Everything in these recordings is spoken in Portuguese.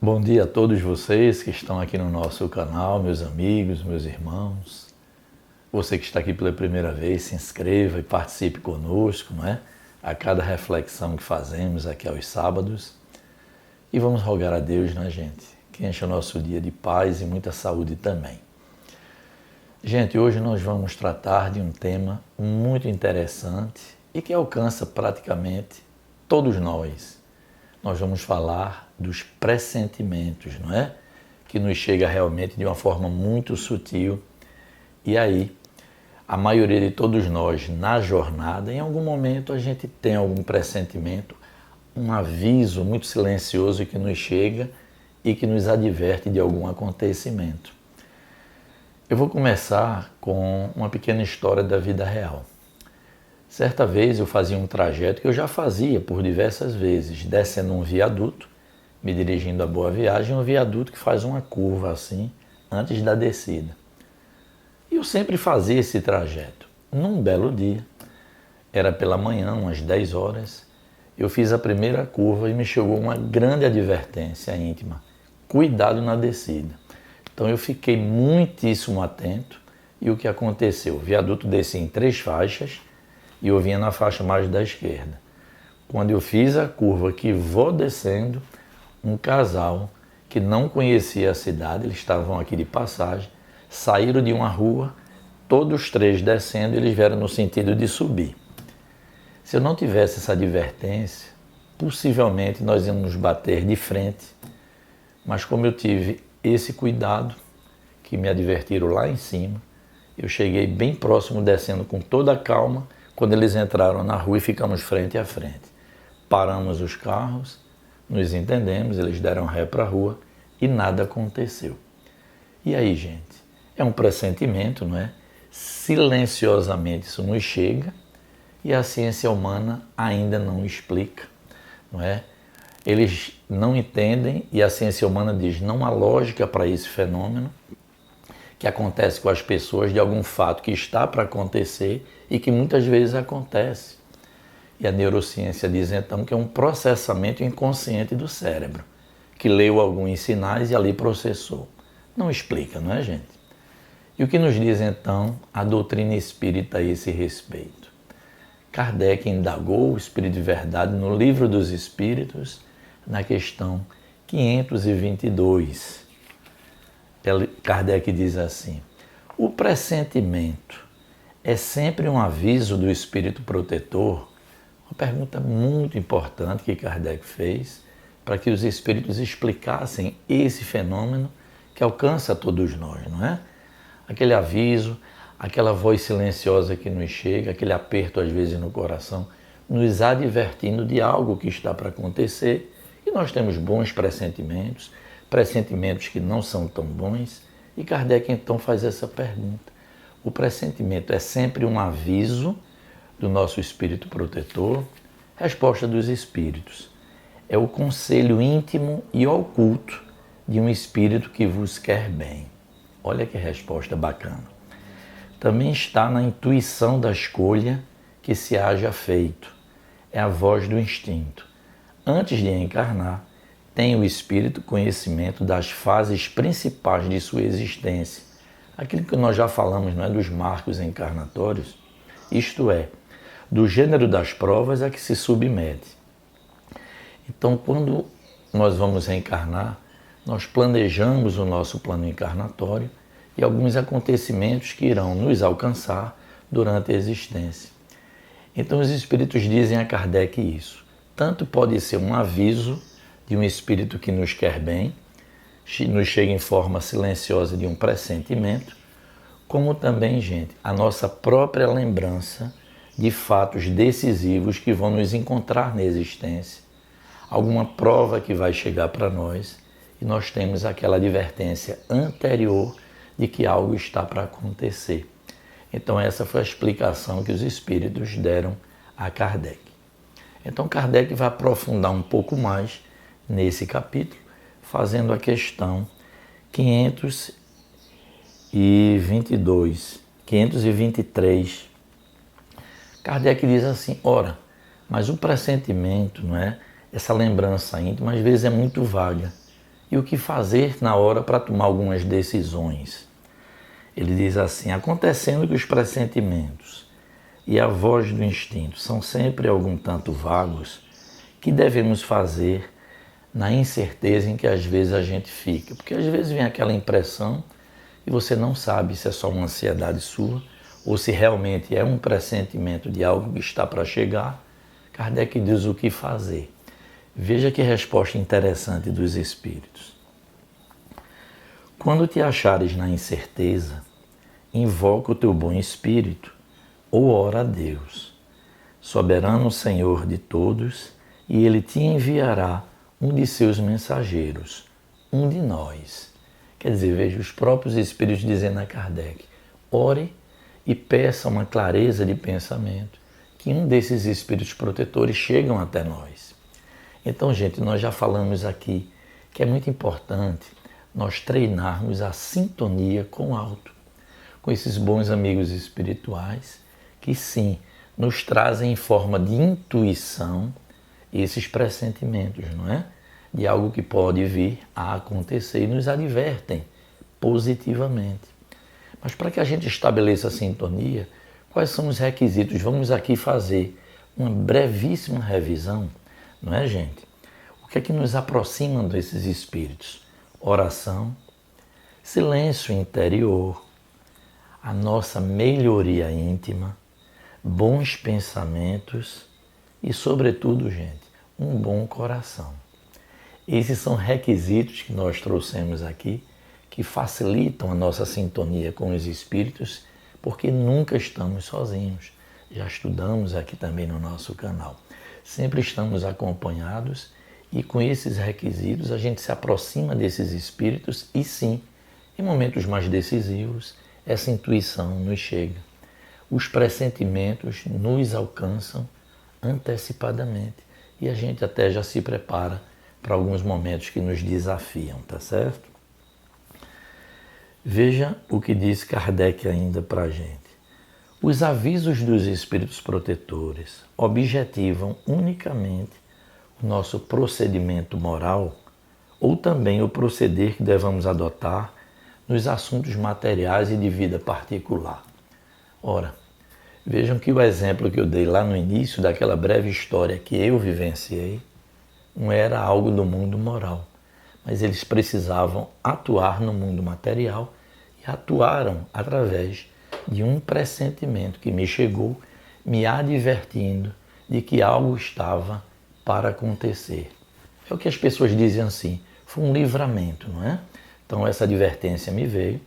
Bom dia a todos vocês que estão aqui no nosso canal, meus amigos, meus irmãos. Você que está aqui pela primeira vez, se inscreva e participe conosco, não é? A cada reflexão que fazemos aqui aos sábados. E vamos rogar a Deus, né, gente? Que encha o nosso dia de paz e muita saúde também. Gente, hoje nós vamos tratar de um tema muito interessante e que alcança praticamente todos nós. Nós vamos falar dos pressentimentos, não é? Que nos chega realmente de uma forma muito sutil. E aí, a maioria de todos nós, na jornada, em algum momento a gente tem algum pressentimento, um aviso muito silencioso que nos chega e que nos adverte de algum acontecimento. Eu vou começar com uma pequena história da vida real. Certa vez eu fazia um trajeto que eu já fazia por diversas vezes, descendo um viaduto, me dirigindo a Boa Viagem, um viaduto que faz uma curva assim, antes da descida. E eu sempre fazia esse trajeto. Num belo dia, era pela manhã, umas 10 horas, eu fiz a primeira curva e me chegou uma grande advertência íntima. Cuidado na descida. Então eu fiquei muitíssimo atento e o que aconteceu? O viaduto descia em 3 faixas e eu vinha na faixa mais da esquerda. Quando eu fiz a curva que vou descendo, um casal que não conhecia a cidade, eles estavam aqui de passagem, saíram de uma rua, todos 3 descendo, eles vieram no sentido de subir. Se eu não tivesse essa advertência, possivelmente nós íamos nos bater de frente, mas como eu tive esse cuidado, que me advertiram lá em cima, eu cheguei bem próximo, descendo com toda a calma, quando eles entraram na rua e ficamos frente a frente. Paramos os carros, nos entendemos, eles deram ré para a rua e nada aconteceu. E aí, gente? É um pressentimento, não é? Silenciosamente isso nos chega e a ciência humana ainda não explica, não é? Eles não entendem e a ciência humana diz não há lógica para esse fenômeno que acontece com as pessoas de algum fato que está para acontecer e que muitas vezes acontece. E a neurociência diz então que é um processamento inconsciente do cérebro, que leu alguns sinais e ali processou. Não explica, não é, gente? E o que nos diz então a doutrina espírita a esse respeito? Kardec indagou o Espírito de Verdade no Livro dos Espíritos, na questão 522. Kardec diz assim: o pressentimento é sempre um aviso do Espírito protetor? Uma pergunta muito importante que Kardec fez para que os Espíritos explicassem esse fenômeno que alcança todos nós, não é? Aquele aviso, aquela voz silenciosa que nos chega, aquele aperto às vezes no coração, nos advertindo de algo que está para acontecer e nós temos bons pressentimentos, pressentimentos que não são tão bons, e Kardec então faz essa pergunta. O pressentimento é sempre um aviso do nosso espírito protetor? Resposta dos espíritos: é o conselho íntimo e oculto de um espírito que vos quer bem. Olha que resposta bacana. Também está na intuição da escolha que se haja feito. É a voz do instinto. Antes de encarnar, tem o espírito conhecimento das fases principais de sua existência. Aquilo que nós já falamos, não é, dos marcos encarnatórios, isto é, do gênero das provas a que se submete. Então, quando nós vamos reencarnar, nós planejamos o nosso plano encarnatório e alguns acontecimentos que irão nos alcançar durante a existência. Então, os espíritos dizem a Kardec isso. Tanto pode ser um aviso de um espírito que nos quer bem, nos chega em forma silenciosa de um pressentimento, como também, gente, a nossa própria lembrança de fatos decisivos que vão nos encontrar na existência, alguma prova que vai chegar para nós e nós temos aquela advertência anterior de que algo está para acontecer. Então essa foi a explicação que os espíritos deram a Kardec. Então Kardec vai aprofundar um pouco mais nesse capítulo, fazendo a questão 523. Kardec diz assim: ora, mas o pressentimento, não é? Essa lembrança íntima às vezes é muito vaga. E e o que fazer na hora para tomar algumas decisões. Ele diz assim: acontecendo que os pressentimentos e a voz do instinto são sempre algum tanto vagos, que devemos fazer na incerteza em que às vezes a gente fica? Porque às vezes vem aquela impressão e você não sabe se é só uma ansiedade sua ou se realmente é um pressentimento de algo que está para chegar. Kardec diz o que fazer. Veja que resposta interessante dos espíritos. Quando te achares na incerteza, invoca o teu bom espírito ou ora a Deus, soberano Senhor de todos, e Ele te enviará um de seus mensageiros, um de nós. Quer dizer, veja os próprios espíritos dizendo a Kardec: ore e peça uma clareza de pensamento, que um desses espíritos protetores chegam até nós. Então, gente, nós já falamos aqui que é muito importante nós treinarmos a sintonia com o alto, com esses bons amigos espirituais que sim, nos trazem em forma de intuição esses pressentimentos, não é? De algo que pode vir a acontecer e nos advertem positivamente. Mas para que a gente estabeleça a sintonia, quais são os requisitos? Vamos aqui fazer uma brevíssima revisão, não é, gente? O que é que nos aproxima desses espíritos? Oração, silêncio interior, a nossa melhoria íntima, bons pensamentos e, sobretudo, gente, um bom coração. Esses são requisitos que nós trouxemos aqui, que facilitam a nossa sintonia com os espíritos, porque nunca estamos sozinhos. Já estudamos aqui também no nosso canal. Sempre estamos acompanhados e com esses requisitos a gente se aproxima desses espíritos e sim, em momentos mais decisivos, essa intuição nos chega. Os pressentimentos nos alcançam antecipadamente e a gente até já se prepara para alguns momentos que nos desafiam, tá certo? Veja o que diz Kardec ainda para a gente. Os avisos dos espíritos protetores objetivam unicamente o nosso procedimento moral ou também o proceder que devamos adotar nos assuntos materiais e de vida particular. Ora, vejam que o exemplo que eu dei lá no início daquela breve história que eu vivenciei não era algo do mundo moral, mas eles precisavam atuar no mundo material e atuaram através de um pressentimento que me chegou, me advertindo de que algo estava para acontecer. É o que as pessoas dizem assim, foi um livramento, não é? Então essa advertência me veio,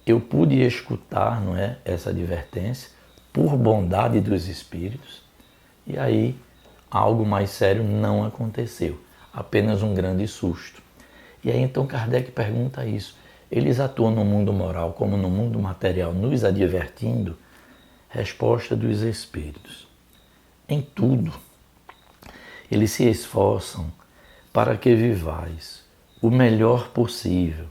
eu pude escutar, não é, essa advertência por bondade dos espíritos e aí algo mais sério não aconteceu, apenas um grande susto. E aí então Kardec pergunta isso, eles atuam no mundo moral como no mundo material, nos advertindo? Resposta dos espíritos. Em tudo, eles se esforçam para que vivais o melhor possível,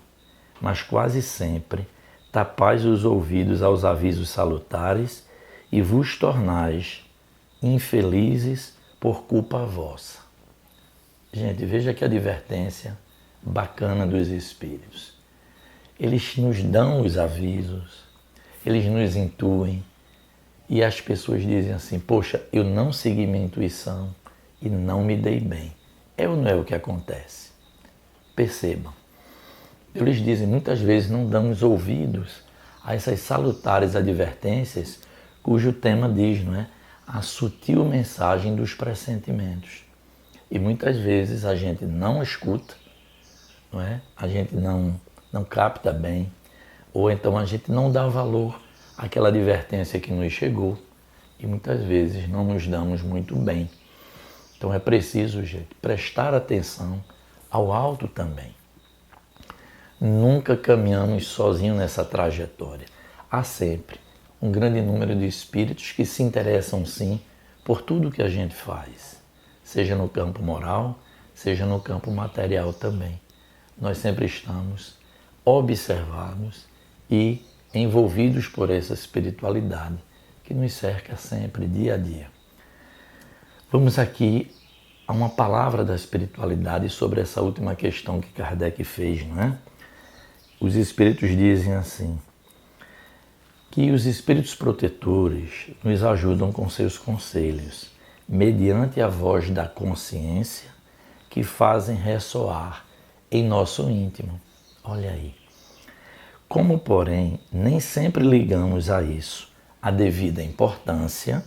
mas quase sempre tapais os ouvidos aos avisos salutares e vos tornais infelizes por culpa vossa. Gente, veja que advertência bacana dos espíritos. Eles nos dão os avisos, eles nos intuem e as pessoas dizem assim, poxa, eu não segui minha intuição e não me dei bem. É ou não é o que acontece? Percebam. Eles dizem, muitas vezes não damos ouvidos a essas salutares advertências cujo tema diz, não é? A sutil mensagem dos pressentimentos. E muitas vezes a gente não escuta, não é? A gente não capta bem, ou então a gente não dá valor àquela advertência que nos chegou e muitas vezes não nos damos muito bem. Então é preciso, gente, prestar atenção ao alto também. Nunca caminhamos sozinhos nessa trajetória. Há sempre um grande número de espíritos que se interessam sim por tudo que a gente faz, seja no campo moral, seja no campo material também. Nós sempre estamos observados e envolvidos por essa espiritualidade que nos cerca sempre, dia a dia. Vamos aqui há uma palavra da espiritualidade sobre essa última questão que Kardec fez, não é? Os espíritos dizem assim, que os espíritos protetores nos ajudam com seus conselhos, mediante a voz da consciência que fazem ressoar em nosso íntimo. Olha aí. Como, porém, nem sempre ligamos a isso a devida importância,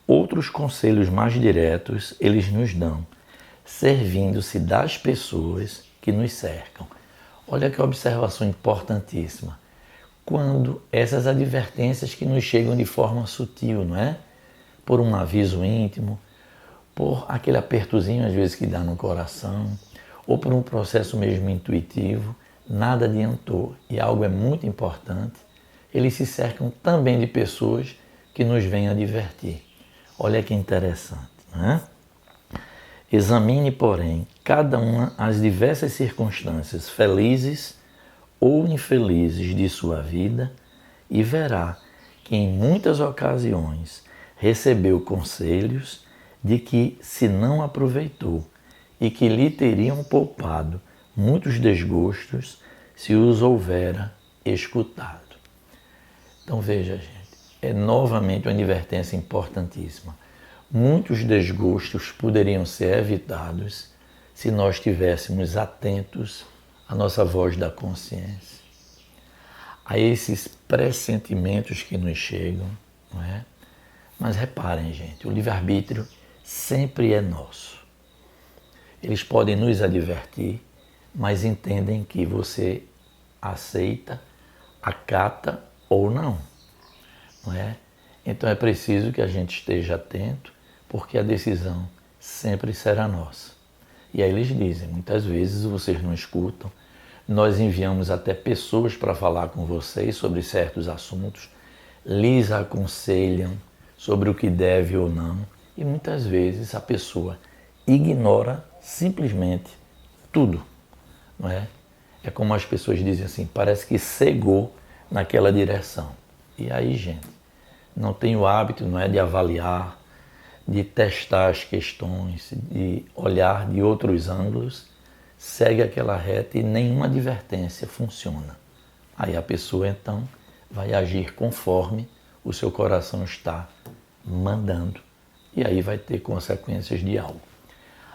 outros conselhos mais diretos eles nos dão, servindo-se das pessoas que nos cercam. Olha que observação importantíssima. Quando essas advertências que nos chegam de forma sutil, não é? Por um aviso íntimo, por aquele apertozinho às vezes que dá no coração, ou por um processo mesmo intuitivo, nada adiantou. E algo é muito importante, eles se cercam também de pessoas que nos vêm advertir. Olha que interessante, não é? Examine, porém, cada uma as diversas circunstâncias felizes ou infelizes de sua vida e verá que em muitas ocasiões recebeu conselhos de que se não aproveitou e que lhe teriam poupado muitos desgostos se os houvera escutado. Então veja, gente, é novamente uma advertência importantíssima. Muitos desgostos poderiam ser evitados se nós estivéssemos atentos à nossa voz da consciência, a esses pressentimentos que nos chegam, não é? Mas reparem, gente, o livre-arbítrio sempre é nosso. Eles podem nos advertir, mas entendem que você aceita, acata ou não é? Então é preciso que a gente esteja atento, porque a decisão sempre será nossa. E aí eles dizem, muitas vezes vocês não escutam, nós enviamos até pessoas para falar com vocês sobre certos assuntos, lhes aconselham sobre o que deve ou não, e muitas vezes a pessoa ignora simplesmente tudo, não é? É como as pessoas dizem assim, parece que cegou naquela direção. E aí, gente, não tem o hábito, não é, de avaliar, de testar as questões, de olhar de outros ângulos, segue aquela reta e nenhuma advertência funciona. Aí a pessoa então vai agir conforme o seu coração está mandando e aí vai ter consequências de algo.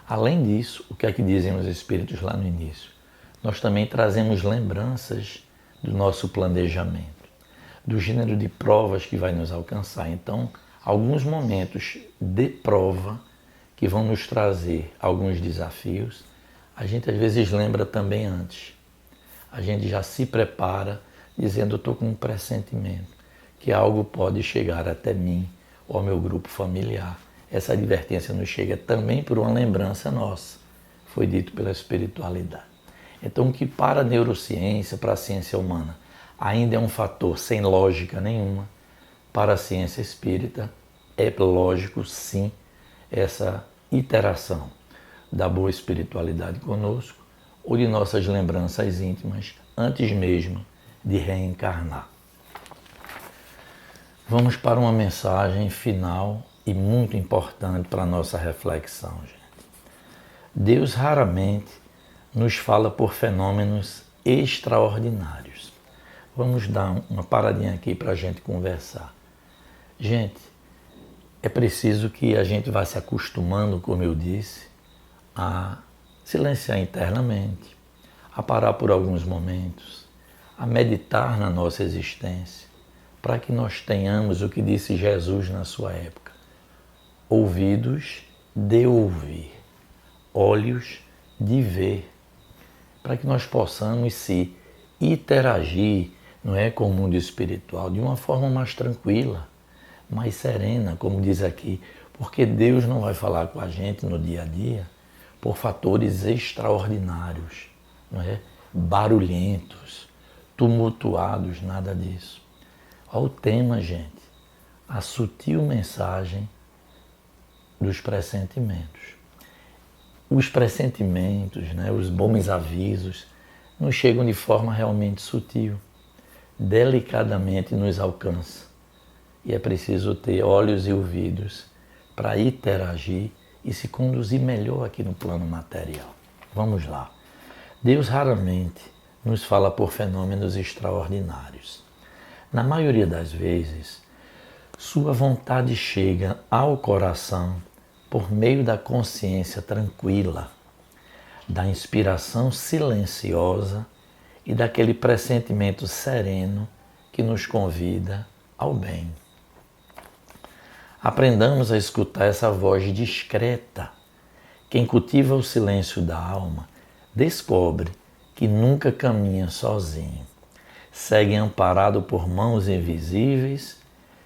Além disso, o que é que dizem os espíritos lá no início? Nós também trazemos lembranças do nosso planejamento, do gênero de provas que vai nos alcançar. Então, alguns momentos de prova que vão nos trazer alguns desafios, a gente às vezes lembra também antes. A gente já se prepara dizendo, eu estou com um pressentimento que algo pode chegar até mim ou ao meu grupo familiar. Essa advertência nos chega também por uma lembrança nossa, foi dito pela espiritualidade. Então, o que para a neurociência, para a ciência humana, ainda é um fator sem lógica nenhuma, para a ciência espírita é lógico, sim, essa iteração da boa espiritualidade conosco ou de nossas lembranças íntimas antes mesmo de reencarnar. Vamos para uma mensagem final e muito importante para a nossa reflexão, gente. Deus raramente nos fala por fenômenos extraordinários. Vamos dar uma paradinha aqui para a gente conversar. Gente, é preciso que a gente vá se acostumando, como eu disse, a silenciar internamente, a parar por alguns momentos, a meditar na nossa existência, para que nós tenhamos o que disse Jesus na sua época: ouvidos de ouvir, olhos de ver, para que nós possamos se interagir, não é, com o mundo espiritual de uma forma mais tranquila, mais serena, como diz aqui, porque Deus não vai falar com a gente no dia a dia por fatores extraordinários, não é? Barulhentos, tumultuados, nada disso. Olha o tema, gente, a sutil mensagem dos pressentimentos. Os pressentimentos, né, os bons avisos, nos chegam de forma realmente sutil, delicadamente nos alcança. E é preciso ter olhos e ouvidos para interagir e se conduzir melhor aqui no plano material. Vamos lá. Deus raramente nos fala por fenômenos extraordinários. Na maioria das vezes, sua vontade chega ao coração por meio da consciência tranquila, da inspiração silenciosa e daquele pressentimento sereno que nos convida ao bem. Aprendamos a escutar essa voz discreta. Quem cultiva o silêncio da alma descobre que nunca caminha sozinho. Segue amparado por mãos invisíveis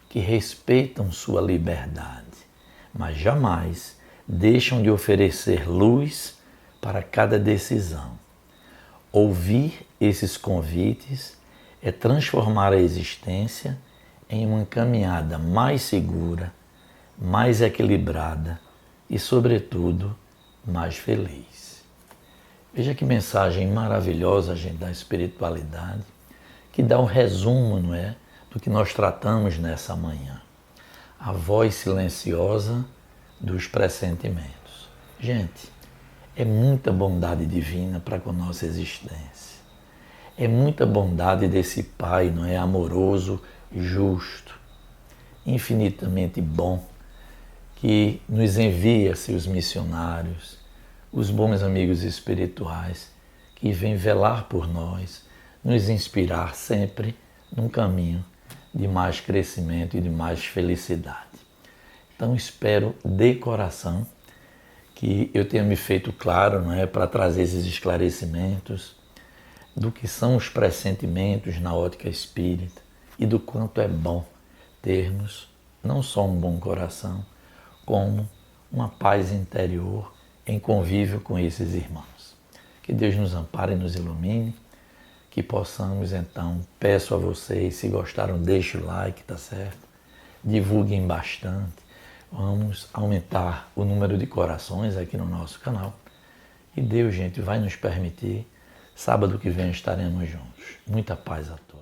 que respeitam sua liberdade, mas jamais deixam de oferecer luz para cada decisão. Ouvir esses convites é transformar a existência em uma caminhada mais segura, mais equilibrada e, sobretudo, mais feliz. Veja que mensagem maravilhosa, gente, da espiritualidade, que dá um resumo, não é, do que nós tratamos nessa manhã. A voz silenciosa dos pressentimentos. Gente, é muita bondade divina para com a nossa existência. É muita bondade desse Pai, não é, amoroso, justo, infinitamente bom, que nos envia seus missionários, os bons amigos espirituais, que vêm velar por nós, nos inspirar sempre num caminho de mais crescimento e de mais felicidade. Então espero de coração que eu tenha me feito claro, não é, para trazer esses esclarecimentos do que são os pressentimentos na ótica espírita e do quanto é bom termos não só um bom coração, como uma paz interior em convívio com esses irmãos. Que Deus nos ampare e nos ilumine, que possamos então, peço a vocês, se gostaram, deixem o like, tá certo? Divulguem bastante, vamos aumentar o número de corações aqui no nosso canal. E Deus, gente, vai nos permitir, sábado que vem estaremos juntos. Muita paz a todos.